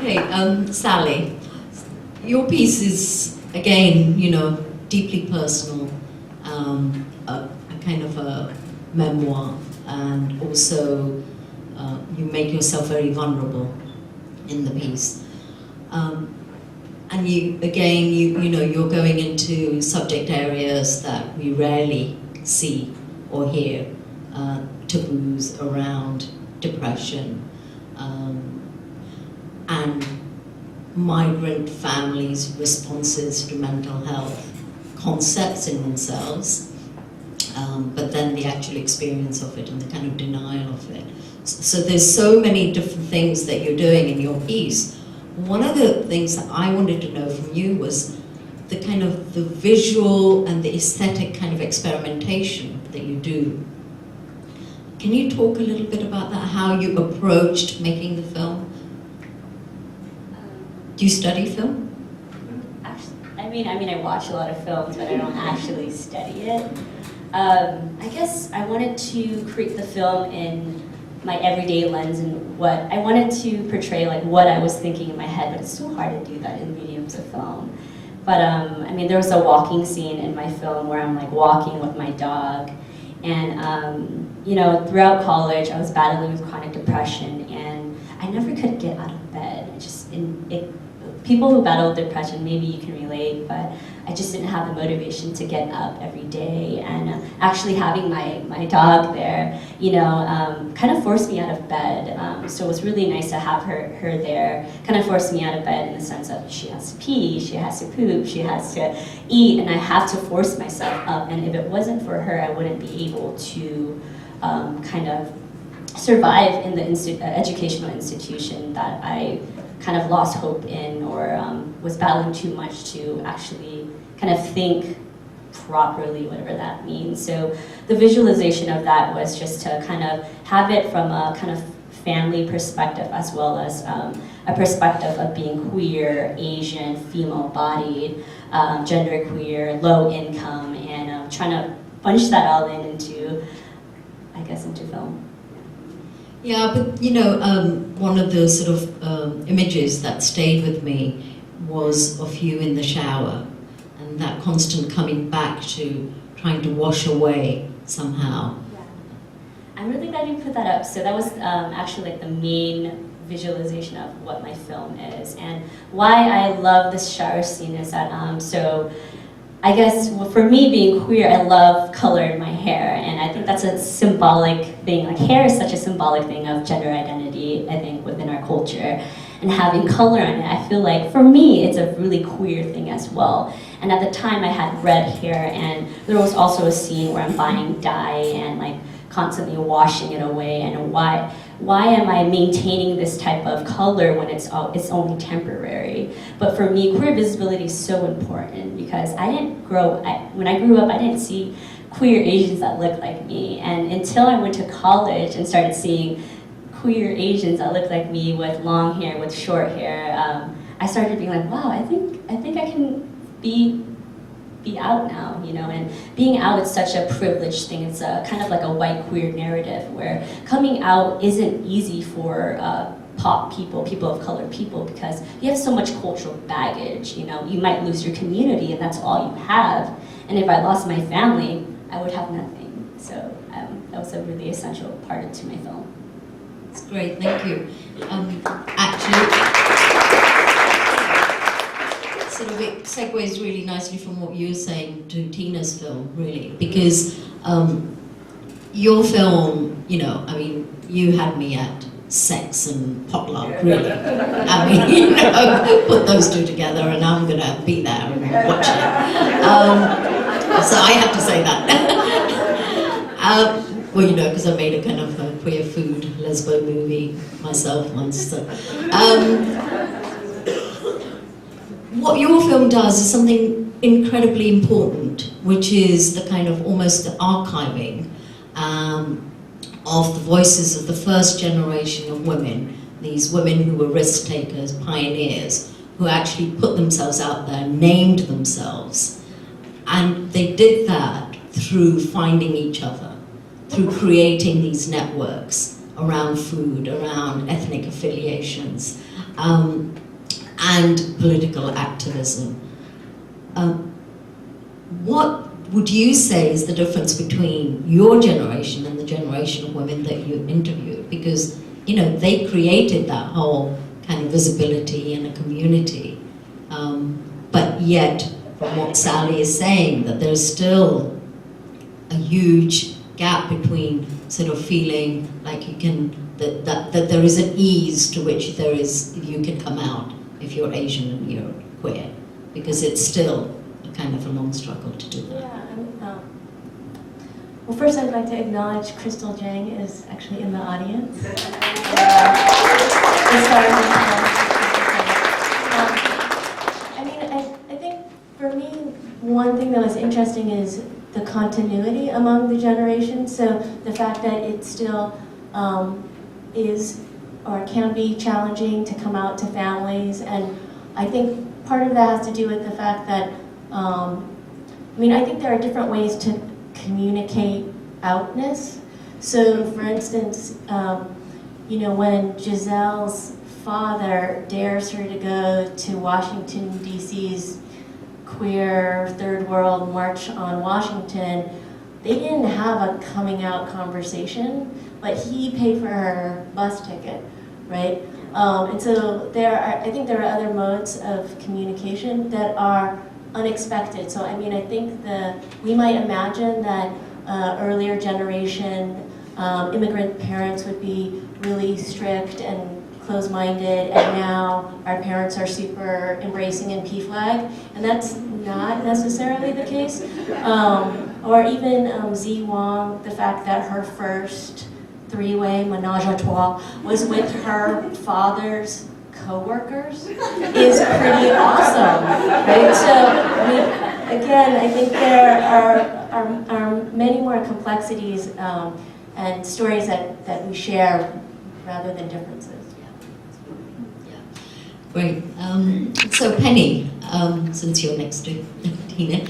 Okay, Sally, your piece is, again, deeply personal, a kind of a memoir, and also you make yourself very vulnerable in the piece. And you, again, you're going into subject areas that we rarely see or hear, taboos around depression, and migrant families' responses to mental health, concepts in themselves, but then the actual experience of it and the kind of denial of it. So there's so many different things that you're doing in your piece. One of the things that I wanted to know from you was the kind of the visual and the aesthetic kind of experimentation that you do. Can you talk a little bit about that, how you approached making the film? Do you study film? Actually, I mean, I watch a lot of films, but I don't actually study it. I guess I wanted to create the film in my everyday lens and what I wanted to portray, like what I was thinking in my head, but it's so hard to do that in mediums of film. But I mean, there was a walking scene in my film where I'm like walking with my dog, and throughout college I was battling with chronic depression, and I never could get out of bed. People who battle with depression, maybe you can relate, but I just didn't have the motivation to get up every day. And actually having my dog there, kind of forced me out of bed. So it was really nice to have her there, kind of forced me out of bed in the sense of she has to pee, she has to poop, she has to eat, and I have to force myself up. And if it wasn't for her, I wouldn't be able to kind of survive in the educational institution that I kind of lost hope in, or was battling too much to actually kind of think properly, whatever that means. So the visualization of that was just to kind of have it from a kind of family perspective, as well as a perspective of being queer, Asian, female-bodied, genderqueer, low income, and trying to bunch that all into film. Yeah, but one of the sort of images that stayed with me was of you in the shower, and that constant coming back to trying to wash away somehow. Yeah. I'm really glad you put that up. So that was actually like the main visualization of what my film is, and why I love this shower scene is that so I guess for me being queer, I love color in my hair, and I think that's a symbolic thing. Like hair is such a symbolic thing of gender identity, I think, within our culture. And having color in it, I feel like for me, it's a really queer thing as well. And at the time I had red hair, and there was also a scene where I'm buying dye and like constantly washing it away, and why am I maintaining this type of color when it's only temporary? But for me, queer visibility is so important because when I grew up, I didn't see queer Asians that looked like me. And until I went to college and started seeing queer Asians that looked like me with long hair, with short hair, I started being like, wow, I think I can be out now, and being out is such a privileged thing. It's a kind of like a white queer narrative where coming out isn't easy for pop people of color people, because you have so much cultural baggage. You might lose your community and that's all you have, and if I lost my family, I would have nothing. So that was a really essential part to my film. That's great, thank you. Actually, sort of it segues really nicely from what you were saying to Tina's film, really, because your film, you had me at sex and potluck, really. I mean, put those two together and I'm gonna be there and watch it. So I have to say that. Well, because I made a kind of a queer food lesbo movie myself once. So. What your film does is something incredibly important, which is the kind of almost the archiving of the voices of the first generation of women, these women who were risk takers, pioneers, who actually put themselves out there, named themselves. And they did that through finding each other, through creating these networks around food, around ethnic affiliations, and political activism. What would you say is the difference between your generation and the generation of women that you interviewed? Because, you know, they created that whole kind of visibility in a community, but yet, from what Sally is saying, that there's still a huge gap between sort of feeling like you can, that there is an ease to which there is, you can come out if you're Asian and you're queer, because it's still a kind of a long struggle to do that. Yeah, well, first I'd like to acknowledge Crystal Jang is actually in the audience. I think for me, one thing that was interesting is the continuity among the generations. So the fact that it still is or can be challenging to come out to families, and I think part of that has to do with the fact that I think there are different ways to communicate outness. So, for instance, when Giselle's father dares her to go to Washington, D.C.'s queer third world march on Washington, they didn't have a coming out conversation, but he paid for her bus ticket, right? And so I think there are other modes of communication that are unexpected. So I think we might imagine that earlier generation immigrant parents would be really strict and closed-minded, and now our parents are super embracing and PFLAG, and that's not necessarily the case. Or even Z Wong, the fact that her first three-way menage a trois was with her father's co-workers is pretty awesome, right? So, again, I think there are many more complexities and stories that we share rather than differences. Great. So Penny, since you're next to Tina,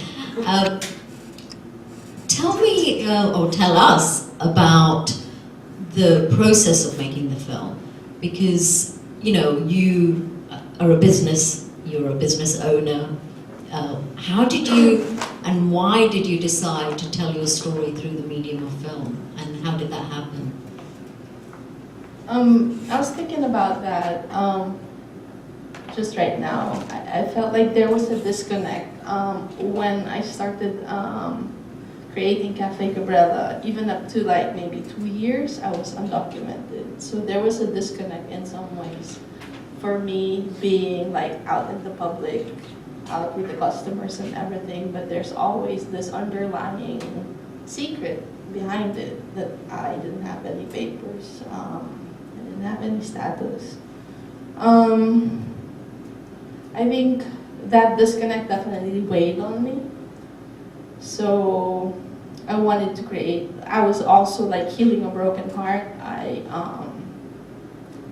tell me or tell us about the process of making the film, because you are a business, you're a business owner. How did you and why did you decide to tell your story through the medium of film, and how did that happen? I was thinking about that just right now. I felt like there was a disconnect when I started creating Cafe Cabrera. Even up to like maybe 2 years, I was undocumented. So there was a disconnect in some ways for me, being like out in the public, out with the customers and everything, but there's always this underlying secret behind it that I didn't have any papers, I didn't have any status. I think that disconnect definitely weighed on me. So I wanted to create, I was also like healing a broken heart. I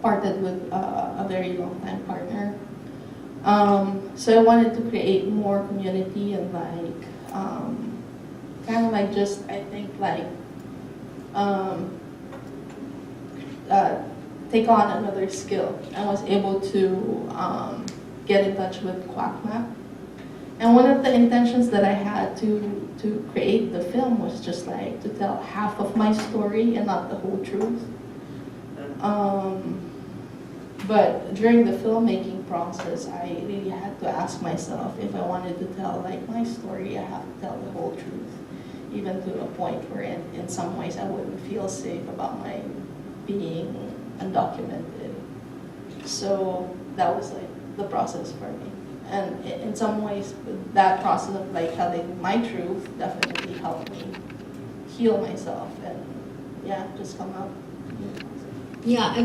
parted with a very long time partner. So I wanted to create more community and like, kind of like just, I think like, take on another skill. I was able to get in touch with QuackMap. And one of the intentions that I had to create the film was just like to tell half of my story and not the whole truth. But during the filmmaking process, I really had to ask myself, if I wanted to tell like my story, I have to tell the whole truth, even to a point where in some ways I wouldn't feel safe about my being undocumented. So that was like the process for me. And in some ways, that process of like telling my truth definitely helped me heal myself and yeah, just come out. Yeah,